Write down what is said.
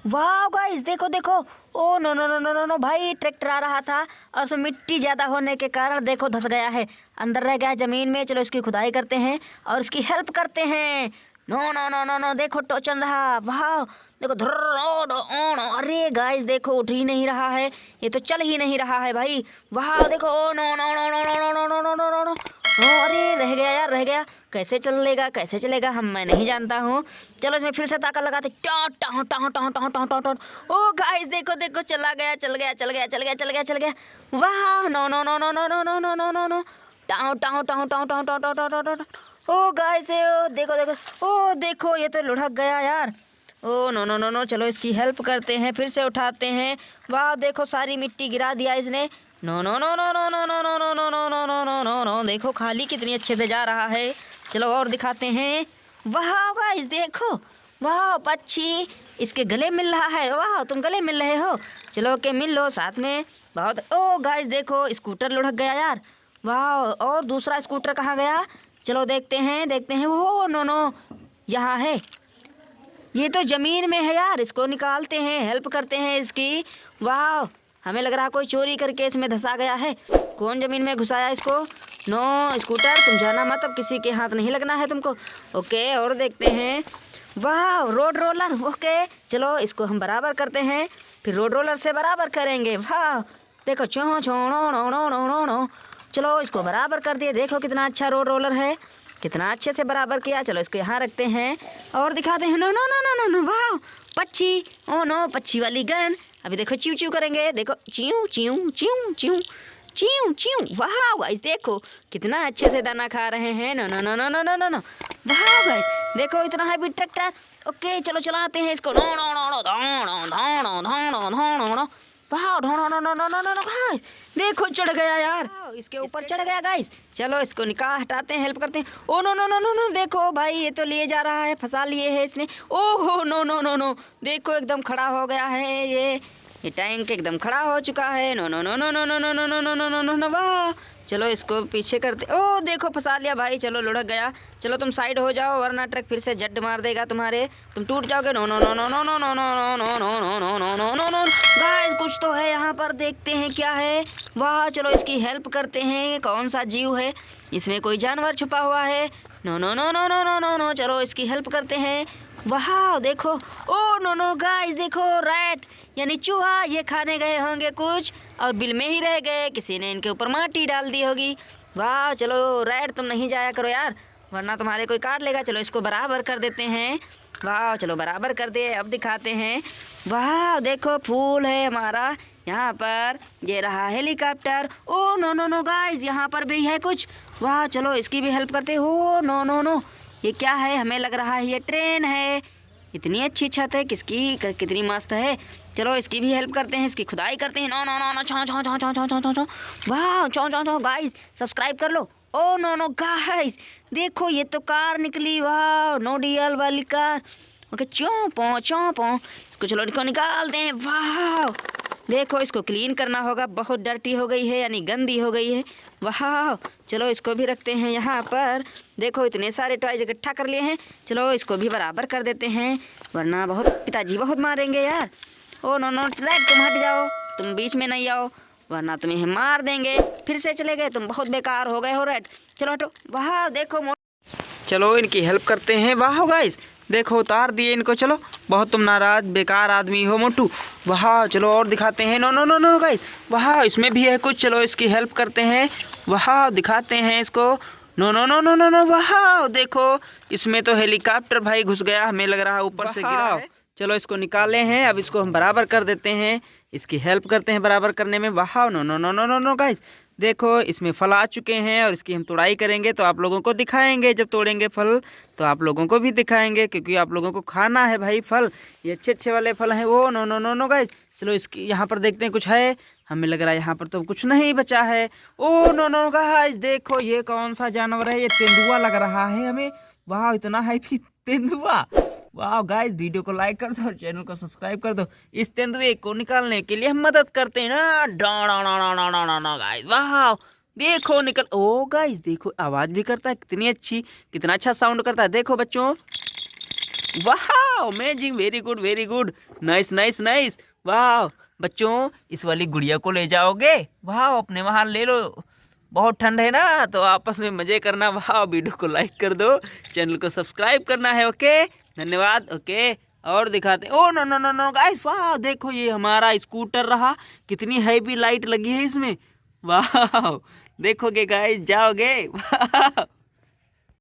वाह गाइस देखो देखो। Oh no no no no no no भाई, ट्रैक्टर आ रहा था और उसमें मिट्टी ज़्यादा होने के कारण देखो धंस गया है, अंदर रह गया है ज़मीन में। चलो इसकी खुदाई करते हैं और इसकी हेल्प करते हैं। No no no no no देखो टोचन रहा। वाह देखो धुर्र ओ नो ओ नो। अरे गाइस देखो उठ ही नहीं रहा है, ये तो चल ही नहीं रहा है भाई। वाह देखो oh no no no no no no no no no no no. अरे रह गया यार, रह गया। कैसे चलेगा कैसे चलेगा हम मैं नहीं जानता हूँ। चलो इसमें फिर से ताकत लगाते। टाँ टाँ टाँ टाँ टाँ टाँ टाँ टाँ। ओ गाइस देखो देखो चला गया, चल गया चल गया चल गया चल गया चल गया। वाह no no no no no no no no no no no. टाँ टाँ टाँ टाँ टाँ टाँ टाँ टाँ टाँ। ओ गाइस देखो देखो। ओ देखो ये तो लुढ़क गया यार। ओ नो नो नो नो। चलो इसकी हेल्प करते हैं, फिर से उठाते हैं। वाह देखो सारी मिट्टी गिरा दिया इसने। No no no no no no no no no no no no no no no no. देखो खाली कितनी अच्छे से जा रहा है। चलो और दिखाते हैं। वाह गाइस देखो। वाह पक्षी इसके गले मिल रहा है। वाह तुम गले मिल रहे हो, चलो के मिल लो साथ में। बहुत। ओ गाइस देखो स्कूटर लुढ़क गया यार। वाह और दूसरा स्कूटर कहाँ गया, चलो देखते हैं देखते हैं। ओ नो नो यहाँ है, ये तो ज़मीन में है यार, इसको निकालते हैं, हेल्प करते हैं इसकी। वाह हमें लग रहा कोई चोरी करके इसमें धंसा गया है। कौन ज़मीन में घुसाया इसको। नो स्कूटर तुम जाना मत, अब किसी के हाथ नहीं लगना है तुमको। ओके और देखते हैं। वाह रोड रोलर। ओके चलो इसको हम बराबर करते हैं, फिर रोड रोलर से बराबर करेंगे। वाह देखो चो चो no no no no no no. चलो इसको बराबर कर दिए, देखो कितना अच्छा रोड रोलर है, कितना अच्छे से बराबर किया। चलो इसको यहाँ रखते हैं और दिखाते हैं। No no no no no no. वाह पक्षी। ओ नो पक्षी वाली गन। अभी देखो च्यू च्यू करेंगे, देखो च्यू च्यू च्यू च्यू च्यू च्यू। वाह गाइस देखो कितना अच्छे से दाना खा रहे हैं। No no no no no no no no. वाह गाइस देखो इतना हैवी ट्रैक्टर। ओके चलो चलाते हैं इसको। No no no no no no no no no no. वाह no no no no no no no no. देखो चढ़ गया यार, इसके ऊपर चढ़ गया गाइस। चलो इसको निकाल हटाते हैं, हेल्प करते हैं। Oh no no no no no. देखो भाई ये तो लिए जा रहा है, फंसा लिए है इसने। ओहो नो नो नो नो। देखो एकदम खड़ा हो गया है ये टैंक एकदम खड़ा हो चुका है। No no no no no no no no no no no no no no. वाह चलो इसको पीछे करते। ओ देखो फंसा लिया भाई, चलो लुढ़क गया। चलो तुम साइड हो जाओ वरना ट्रक फिर से जड मार देगा तुम्हारे, तुम टूट जाओगे। No no no no no no no no no no no no no no no no. Guys कुछ तो है यहाँ पर, देखते हैं क्या है। वाह चलो इसकी हेल्प करते हैं, कौन सा जीव है इसमें, कोई जानवर छुपा हुआ है। No no no no no no no no. चलो इसकी हेल्प करते हैं। वाह देखो। ओ नो नो गाइस देखो रैट यानी चूहा, ये खाने गए होंगे कुछ और बिल में ही रह गए, किसी ने इनके ऊपर माटी डाल दी होगी। वाह चलो रैट तुम नहीं जाया करो यार वरना तुम्हारे कोई काट लेगा। चलो इसको बराबर कर देते हैं। वाह चलो बराबर कर दिए, अब दिखाते हैं। वाह देखो फूल है हमारा यहाँ पर, ये रहा helicopter. Oh no no no guys यहाँ पर भी है कुछ। वाह चलो इसकी भी हेल्प करते। हो नो नो नो ये क्या है, हमें लग रहा है ये ट्रेन है। इतनी अच्छी छत है किसकी, कितनी मस्त है। चलो इसकी भी हेल्प करते हैं, इसकी खुदाई करते हैं। नो नो नो नो चौ चौ चौ चौ चौ चौ चौ चौ। वाह चौ चौ चौ गाइस सब्सक्राइब कर लो। ओ नो नो गाइस देखो ये तो कार निकली। वाह नो डीएल वाली कार। ओके चौं चौं। इसको चलो इसको निकालते हैं। वाह देखो इसको क्लीन करना होगा, बहुत डर्टी हो गई है यानी गंदी हो गई है। वाह चलो इसको भी रखते हैं यहाँ पर। देखो इतने सारे टॉयज इकट्ठा कर लिए हैं, चलो इसको भी बराबर कर देते हैं वरना बहुत पिताजी बहुत मारेंगे यार। ओ नो नो रैट तुम हट जाओ, तुम बीच में नहीं आओ वरना तुम्हें मार देंगे। फिर से चले गए, तुम बहुत बेकार हो गए हो रैट, चलो हटो। वाह देखो चलो इनकी हेल्प करते हैं। वाह गाइस देखो उतार दिए इनको। चलो बहुत तुम नाराज बेकार आदमी हो मोटू। वाह चलो और दिखाते हैं। No no no no guys वाह इसमें भी है कुछ, चलो इसकी हेल्प करते हैं। वाह दिखाते हैं इसको। No no no no no no. वाह देखो इसमें तो हेलीकॉप्टर भाई घुस गया, हमें लग रहा है ऊपर से गिरा है। चलो इसको निकाले हैं, अब इसको हम बराबर कर देते हैं, इसकी हेल्प करते हैं बराबर करने में। वाह no no no no no no guys देखो इसमें फल आ चुके हैं और इसकी हम तोड़ाई करेंगे तो आप लोगों को दिखाएंगे। जब तोड़ेंगे फल तो आप लोगों को भी दिखाएंगे क्योंकि आप लोगों को खाना है भाई फल, ये अच्छे अच्छे वाले फल हैं। वो no no no no guys चलो इसकी यहाँ पर देखते हैं कुछ है, हमें लग रहा है यहाँ पर तो कुछ नहीं बचा है। ओ नो नो गाइस देखो ये कौन सा जानवर है, ये तेंदुआ लग रहा है हमें। वाह इतना है फिर तेंदुआ। वाह गाइस वीडियो को लाइक कर दो और चैनल को सब्सक्राइब कर दो। इस तेंदुए को निकालने के लिए हम मदद करते हैं ना गाइस। वाह देखो निकल। ओ गाइस देखो आवाज भी करता है, कितनी अच्छी, कितना अच्छा साउंड करता है। देखो बच्चों वाह वाह amazing, very good very good, nice nice nice. वाह बच्चों, इस वाली गुड़िया को ले जाओगे? वाह अपने वहाँ ले लो, बहुत ठंड है ना, तो आपस में मजे करना। वाह वीडियो को लाइक कर दो, चैनल को सब्सक्राइब करना है। ओके धन्यवाद। ओके और दिखाते हैं। Oh no no no no guys, वाह देखो ये हमारा स्कूटर रहा, कितनी हैवी लाइट लगी है इसमें। वाह देखोगे गाइस, जाओगे। वाह